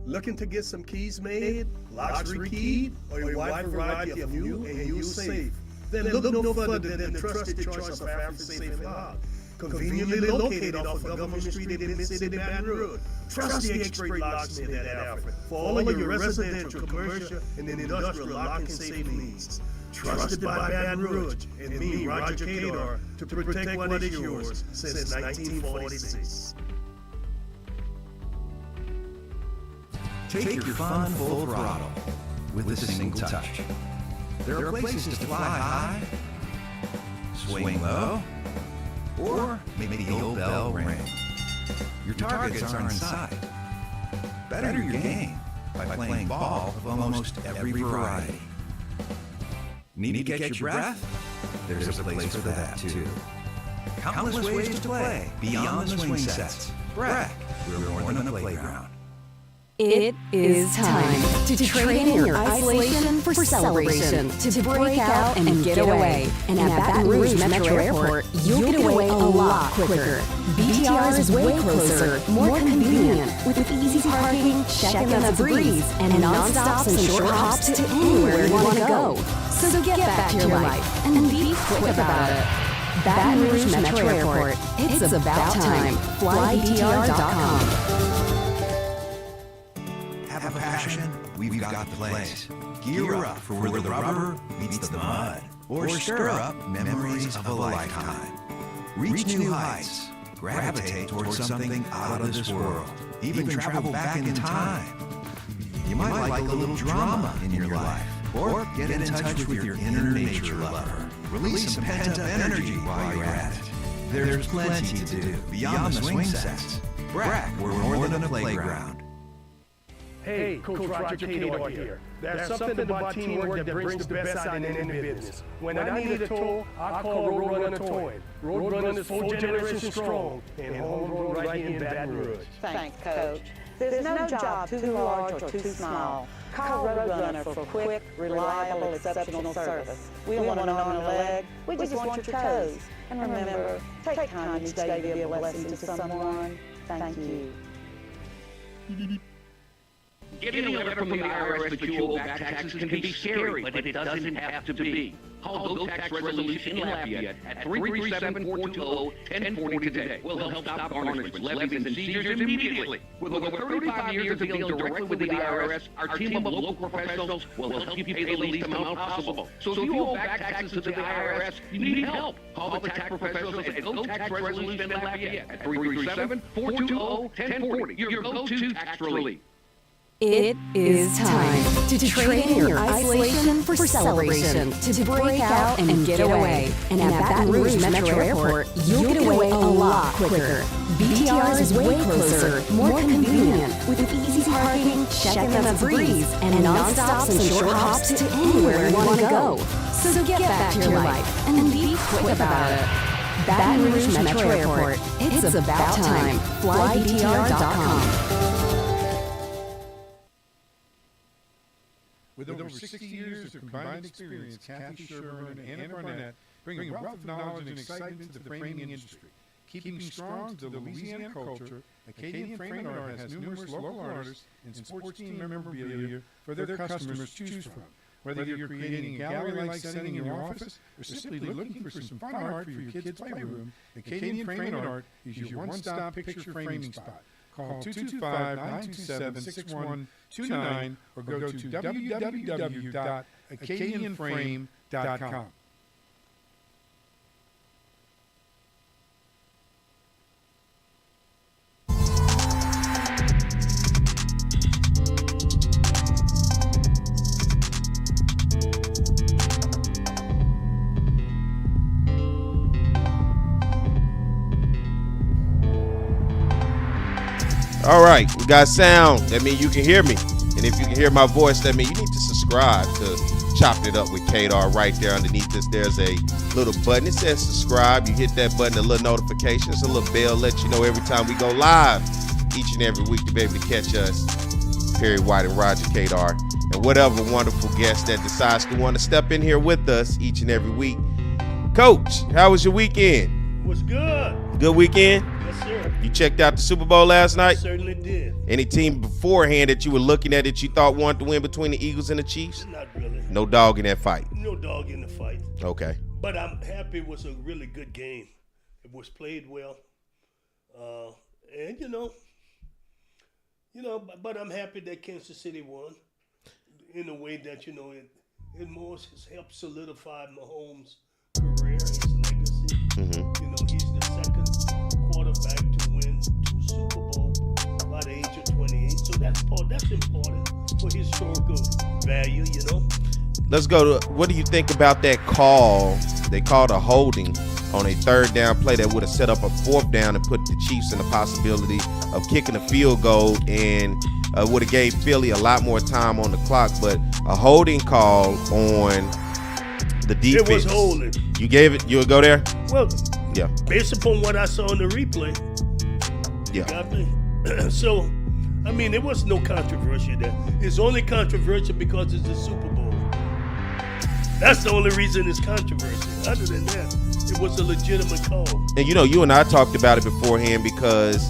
[SPEAKER 3] Looking to get some keys made, locks rekeyed, or a wide variety of new and used safe? Then look no further than the trusted choice of African Safe and Lock. Conveniently located off of Government Street in Mid-City, Baton Rouge. Trust the expert locksmith at Alfred for all of your residential, commercial, and industrial lock and safe needs. Trusted by Baton Rouge and me, Roger Cador, to protect what is yours since 1946.
[SPEAKER 4] Take your fun full throttle with a single touch. There are places to fly high, swing low, or make the old bell ring. Your targets are in sight. Better your game by playing ball of almost every variety. Need to catch your breath? There's a place for that too. Countless ways to play beyond the swing sets. BRAC, we're more than a playground.
[SPEAKER 5] It is time to train in your isolation for celebration, to break out and get away. And at Baton Rouge Metro Airport, you'll get away a lot quicker. BTR is way closer, more convenient, with easy parking, check-in at the breeze, and non-stops and short hops to anywhere you want to go. So get back to your life and be quick about it. Baton Rouge Metro Airport. It's about time. FlyBTR.com.
[SPEAKER 4] Have a passion? We've got the place. Gear up for where the rubber meets the mud. Or stir up memories of a lifetime. Reach new heights. Gravitate towards something out of this world. Even travel back in time. You might like a little drama in your life. Or get in touch with your inner nature lover. Release some pent-up energy while you're at it. There's plenty to do beyond the swing sets. BRAC, we're more than a playground.
[SPEAKER 3] Hey, Coach Roger Cador here. There's something about teamwork that brings the best out in any business. When I need a tow, I call Roadrunner Towing. Roadrunner is 4 generations strong and homegrown right here in Baton Rouge.
[SPEAKER 6] Thanks, Coach. There's no job too large or too small. Call Roadrunner for quick, reliable, exceptional service. We don't want an arm and a leg. We just want your toes. And remember, take time each day to be a blessing to someone. Thank you.
[SPEAKER 7] Getting a letter from the IRS that you owe back taxes can be scary, but it doesn't have to be. Call Go Tax Resolution in Lafayette at 337-420-1040 today. We'll help stop garnishments, levies, and seizures immediately. With over 35 years of dealing directly with the IRS, our team of local professionals will help you pay the least amount possible. So if you owe back taxes to the IRS, you need help. Call the tax professionals at Go Tax Resolution in Lafayette at 337-420-1040. Your go-to tax relief.
[SPEAKER 5] It is time to trade in your isolation for celebration, to break out and get away. And at Baton Rouge Metro Airport, you'll get away a lot quicker. BTR is way closer, more convenient, with easy parking, check-in that's a breeze, and non-stops and short hops to anywhere you want to go. So get back to your life and be quick about it. Baton Rouge Metro Airport. It's about time. FlyBTR.com.
[SPEAKER 8] With over 60 years of combined experience, Kathy Sherburne and Anna Barnett bring a wealth of knowledge and excitement to the framing industry. Keeping strong to the Louisiana culture, Acadian Frame & Art has numerous local artists and sports team memorabilia for their customers to choose from. Whether you're creating a gallery-like setting in your office or simply looking for some fun art for your kids' playroom, Acadian Frame & Art is your one-stop picture framing spot. Call 225-927-6129 or go to www.acadianframe.com.
[SPEAKER 1] All right, we got sound. That means you can hear me. And if you can hear my voice, that means you need to subscribe to Chopping It Up with Cador. Right there underneath this, there's a little button. It says subscribe. You hit that button, a little notification. It's a little bell, let you know every time we go live each and every week to be able to catch us, Perry White and Roger Cador, and whatever wonderful guest that decides to want to step in here with us each and every week. Coach, how was your weekend?
[SPEAKER 3] It was good.
[SPEAKER 1] Good weekend?
[SPEAKER 3] Yes, sir.
[SPEAKER 1] You checked out the Super Bowl last night?
[SPEAKER 3] Certainly did.
[SPEAKER 1] Any team beforehand that you were looking at that you thought wanted to win between the Eagles and the Chiefs?
[SPEAKER 3] Not really.
[SPEAKER 1] No dog in that fight.
[SPEAKER 3] No dog in the fight.
[SPEAKER 1] Okay.
[SPEAKER 3] But I'm happy it was a really good game. It was played well. And, but I'm happy that Kansas City won in a way that, it more has helped solidify Mahomes' career, his legacy.
[SPEAKER 1] Mm-hmm.
[SPEAKER 3] He's the second quarterback to win 2 Super Bowls by the age of 28. So that's important for historical value,
[SPEAKER 1] Let's go to, what do you think about that call? They called a holding on a 3rd down play that would have set up a 4th down and put the Chiefs in the possibility of kicking a field goal, and would have gave Philly a lot more time on the clock, but a holding call on the defense.
[SPEAKER 3] It was holding.
[SPEAKER 1] You gave it, you would go there?
[SPEAKER 3] Well,
[SPEAKER 1] yeah.
[SPEAKER 3] Based upon what I saw in the replay.
[SPEAKER 1] Yeah.
[SPEAKER 3] Got me? So, there was no controversy there. It's only controversial because it's a Super Bowl. That's the only reason it's controversial. Other than that, it was a legitimate call.
[SPEAKER 1] And you and I talked about it beforehand because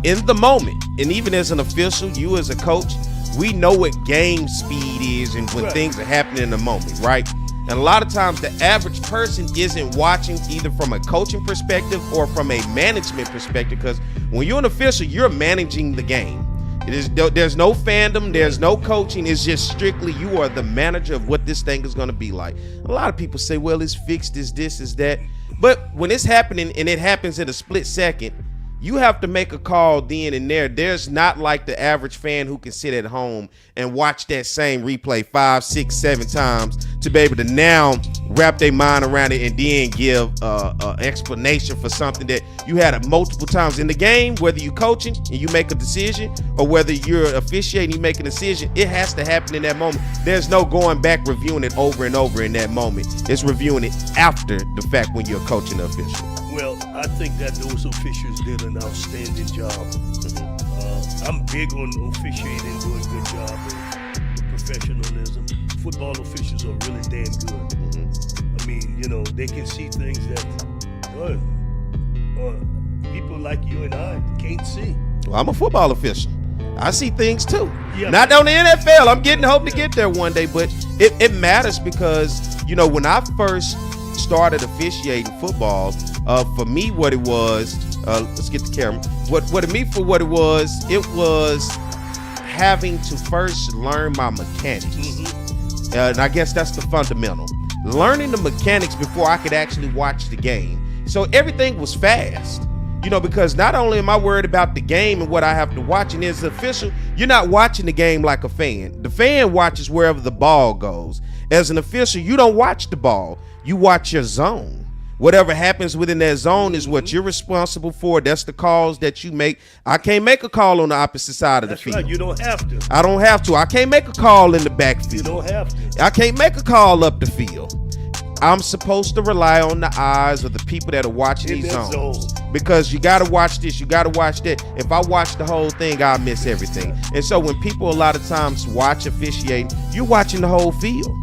[SPEAKER 1] in the moment, and even as an official, you as a coach, we know what game speed is and when things are happening in the moment, right? And a lot of times the average person isn't watching either from a coaching perspective or from a management perspective, because when you're an official, you're managing the game. There's no fandom, there's no coaching. It's just strictly you are the manager of what this thing is going to be like. A lot of people say, well, it's fixed, it's this, it's that. But when it's happening and it happens in a split second, you have to make a call then and there. There's not like the average fan who can sit at home and watch that same replay 5, 6, 7 times to be able to now wrap their mind around it and then give an explanation for something that you had multiple times in the game. Whether you're coaching and you make a decision or whether you're officiating, you make a decision, it has to happen in that moment. There's no going back reviewing it over and over in that moment. It's reviewing it after the fact when you're coaching the official.
[SPEAKER 3] Well, I think that those officials did an outstanding job. I'm big on officiating, doing a good job of professionalism. Football officials are really damn good. They can see things that people like you and I can't see.
[SPEAKER 1] Well, I'm a football official. I see things too.
[SPEAKER 3] Yeah.
[SPEAKER 1] Not on the NFL. I'm hoping to get there one day, but it matters because, when I first started officiating football, for me, what it was, let's get the camera. What it was having to first learn my mechanics.
[SPEAKER 3] Mm-hmm.
[SPEAKER 1] And I guess that's the fundamental. Learning the mechanics before I could actually watch the game. So everything was fast. Because not only am I worried about the game and what I have to watch, and as an official, you're not watching the game like a fan. The fan watches wherever the ball goes. As an official, you don't watch the ball. You watch your zone. Whatever happens within that zone is what you're responsible for. That's the calls that you make. I can't make a call on the opposite side of the field.
[SPEAKER 3] Right. You don't have to.
[SPEAKER 1] I don't have to. I can't make a call in the backfield.
[SPEAKER 3] You don't have to.
[SPEAKER 1] I can't make a call up the field. I'm supposed to rely on the eyes of the people that are watching these zones. Because you got to watch this, you got to watch that. If I watch the whole thing, I'll miss everything. And so when people a lot of times watch officiating, you're watching the whole field.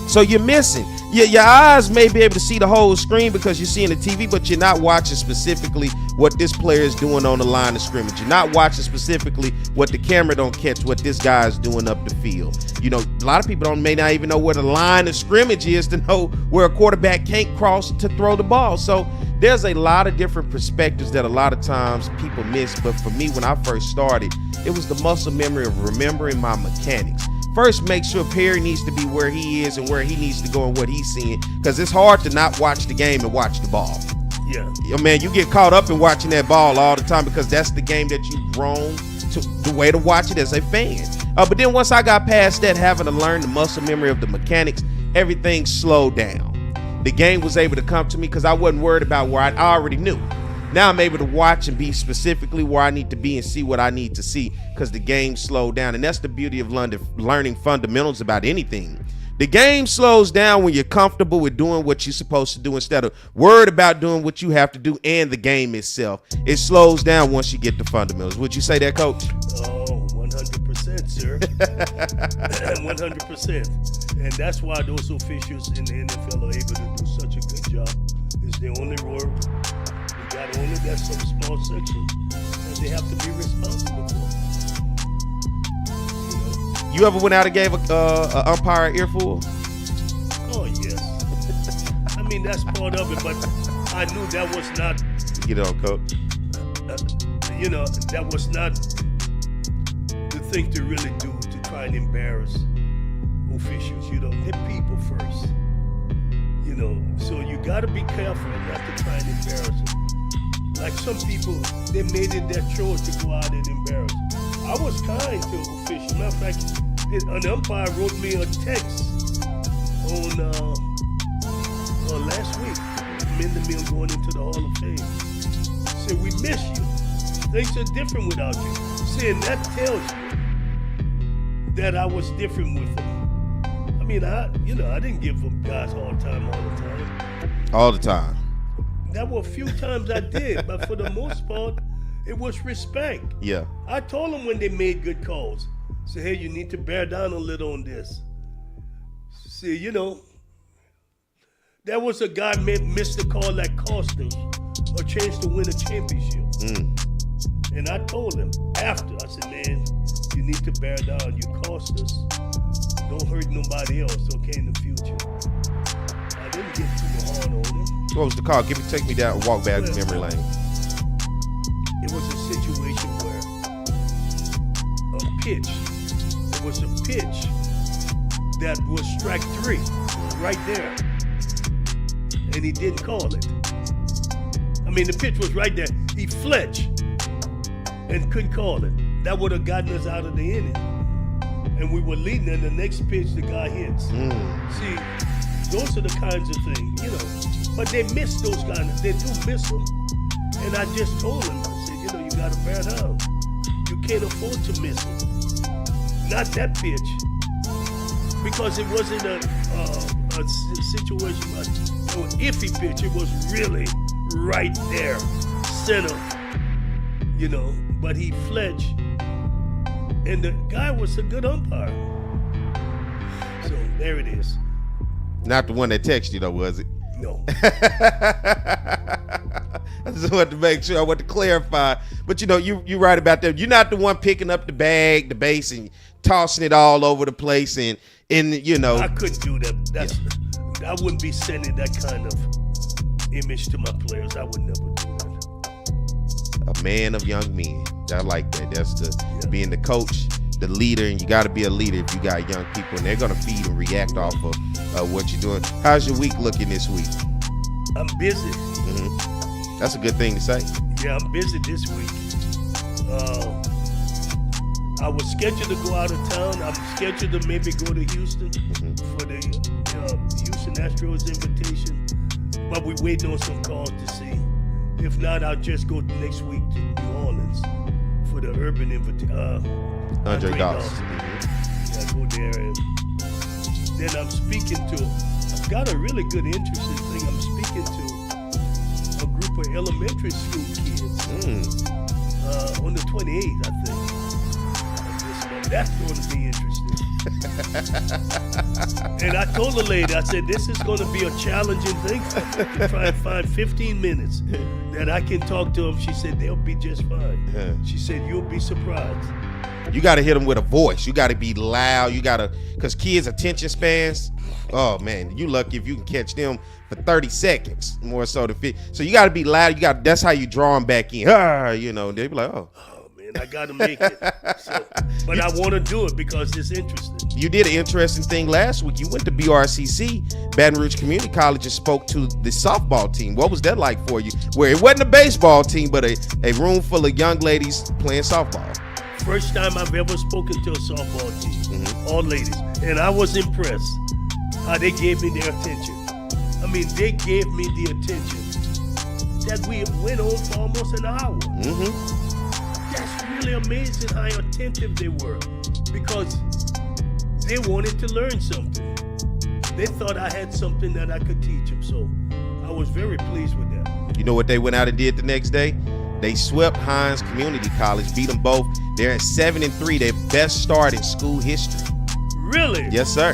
[SPEAKER 1] So you're missing. Your eyes may be able to see the whole screen because you're seeing the TV, but you're not watching specifically what this player is doing on the line of scrimmage. You're not watching specifically what the camera don't catch, what this guy is doing up the field. A lot of people may not even know where the line of scrimmage is to know where a quarterback can't cross to throw the ball. So there's a lot of different perspectives that a lot of times people miss. But for me, when I first started, it was the muscle memory of remembering my mechanics. First, make sure Perry needs to be where he is and where he needs to go and what he's seeing, because it's hard to not watch the game and watch the ball.
[SPEAKER 3] Yeah.
[SPEAKER 1] Man, you get caught up in watching that ball all the time because that's the game that you've grown to, the way to watch it as a fan. But then once I got past that, having to learn the muscle memory of the mechanics, everything slowed down. The game was able to come to me because I wasn't worried about where I already knew. Now I'm able to watch and be specifically where I need to be and see what I need to see because the game slowed down. And that's the beauty of learning fundamentals about anything. The game slows down when you're comfortable with doing what you're supposed to do instead of worried about doing what you have to do and the game itself. It slows down once you get the fundamentals. Would you say that, Coach?
[SPEAKER 3] Oh, 100%, sir. 100%. And that's why those officials in the NFL are able to do such a good job. It's their only work. Got only that some small section that they have to be responsible for.
[SPEAKER 1] You ever went out and gave a umpire an earful?
[SPEAKER 3] Oh yes. I mean that's part of it, but I knew that was not.
[SPEAKER 1] Get it on, Coach.
[SPEAKER 3] That was not the thing to really do to try and embarrass officials. They're people first. So you got to be careful not to try and embarrass them. Like some people, they made it their chore to go out and embarrass. I was kind to officials. Matter of fact, an umpire wrote me a text on last week, commending me on going into the Hall of Fame. Said, we miss you. Things are different without you. Saying that tells you that I was different with them. I mean, I didn't give them guys a hard time all the time.
[SPEAKER 1] All the time.
[SPEAKER 3] There were a few times I did, but for the most part, it was respect.
[SPEAKER 1] Yeah.
[SPEAKER 3] I told them when they made good calls. Say, hey, you need to bear down a little on this. See, there was a guy missed a call that cost us a chance to win a championship. And I told him after, I said, man, you need to bear down. You cost us. Don't hurt nobody else, okay, in the future. I didn't get too hard on him.
[SPEAKER 1] What was the call? Take me down, walk back memory lane.
[SPEAKER 3] It was a situation where it was a pitch that was strike 3 right there. And he didn't call it. I mean, the pitch was right there. He fletched and couldn't call it. That would have gotten us out of the inning. And we were leading, and the next pitch the guy hits. See, those are the kinds of things, But they miss those kinds. They do miss them. And I just told him, I said, you got to bear down. You can't afford to miss it. Not that pitch. Because it wasn't a situation like an iffy pitch. It was really right there, center, But he fletched. And the guy was a good umpire. So there it is.
[SPEAKER 1] Not the one that texted you, though, was it?
[SPEAKER 3] No.
[SPEAKER 1] I just wanted to make sure. I want to clarify. But you're right about that. You're not the one picking up the base, and tossing it all over the place, and
[SPEAKER 3] I couldn't do that. I wouldn't be sending that kind of image to my players. I would never do that.
[SPEAKER 1] A man of young men. I like that. That's being the coach, the leader, and you got to be a leader if you got young people, and they're gonna feed and react off of what you're doing. How's your week looking this week?
[SPEAKER 3] I'm busy.
[SPEAKER 1] That's a good thing to say.
[SPEAKER 3] Yeah, I'm busy this week. I was scheduled to go out of town. I'm scheduled to maybe go to Houston for the Houston Astros invitation. But we're waiting on some calls to see. If not, I'll just go next week to New Orleans for the urban invitation.
[SPEAKER 1] Andre Dawson.
[SPEAKER 3] Yeah, go there. And then I'm speaking to, I've got a really good, interesting thing. I'm speaking to a group of elementary school kids on the 28th, I think. That's going to be interesting. And I told the lady, I said, this is going to be a challenging thing for me to try and find 15 minutes that I can talk to them. She said, they'll be just fine. She said, you'll be surprised.
[SPEAKER 1] You got to hit them with a voice. You got to be loud. You got to, because kids' attention spans, oh, man, you lucky if you can catch them for 30 seconds, more so than 50. So you got to be loud. That's how you draw them back in. They be like, oh.
[SPEAKER 3] I got to make it. But I want to do it because it's interesting.
[SPEAKER 1] You did an interesting thing last week. You went to BRCC, Baton Rouge Community College, and spoke to the softball team. What was that like for you? Where it wasn't a baseball team, but a room full of young ladies playing softball.
[SPEAKER 3] First time I've ever spoken to a softball team, all ladies. And I was impressed how they gave me their attention. I mean, they gave me the attention that we went on for almost an hour. That's really amazing how attentive they were because they wanted to learn something. They thought I had something that I could teach them, so I was very pleased with that.
[SPEAKER 1] You know what they went out and did the next day? They swept Hines Community College, beat them both. They're at 7-3, their best start in school history.
[SPEAKER 3] Really?
[SPEAKER 1] Yes, sir.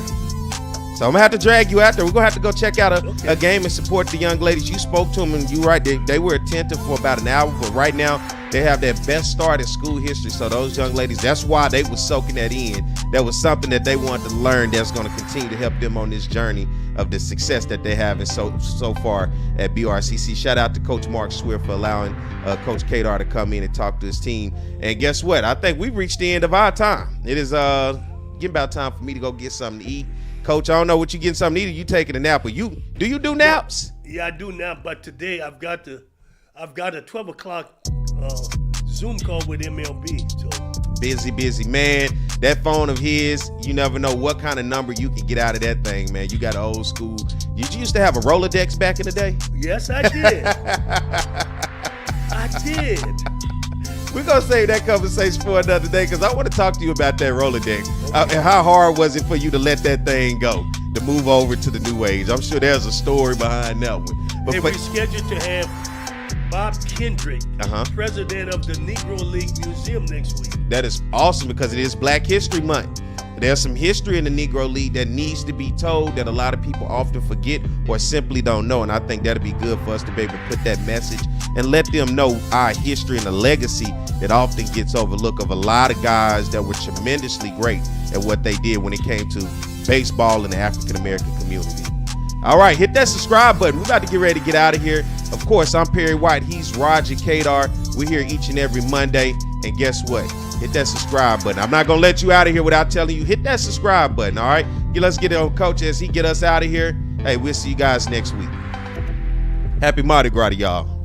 [SPEAKER 1] So I'm going to have to drag you out there. We're going to have to go check out a game and support the young ladies. You spoke to them, and you're right. They were attentive for about an hour, but right now they have their best start in school history. So those young ladies, that's why they were soaking that in. That was something that they wanted to learn that's going to continue to help them on this journey of the success that they're having so far at BRCC. Shout out to Coach Mark Swift for allowing Coach Cador to come in and talk to his team. And guess what? I think we've reached the end of our time. It is getting about time for me to go get something to eat. Coach, I don't know what you getting something to eat. You taking a nap? Or do you do naps?
[SPEAKER 3] Yeah, I do nap. But today I've got a 12 o'clock Zoom call with MLB. So
[SPEAKER 1] busy man. That phone of his, you never know what kind of number you can get out of that thing, man. You got an old school. You used to have a Rolodex back in the day?
[SPEAKER 3] Yes, I did. I did.
[SPEAKER 1] We're going to save that conversation for another day because I want to talk to you about that Rolodex. And how hard was it for you to let that thing go, to move over to the new age? I'm sure there's a story behind that one.
[SPEAKER 3] But we're scheduled to have Bob Kendrick, president of the Negro League Museum next week.
[SPEAKER 1] That is awesome because it is Black History Month. There's some history in the Negro League that needs to be told that a lot of people often forget or simply don't know. And I think that'll be good for us to be able to put that message and let them know our history and the legacy that often gets overlooked of a lot of guys that were tremendously great at what they did when it came to baseball in the African-American community. All right, hit that subscribe button. We're about to get ready to get out of here. Of course, I'm Perry White. He's Roger Cador. We're here each and every Monday. And guess what? Hit that subscribe button. I'm not going to let you out of here without telling you, hit that subscribe button, all right? Let's get it on Coach as he get us out of here. Hey, we'll see you guys next week. Happy Mardi Gras to y'all.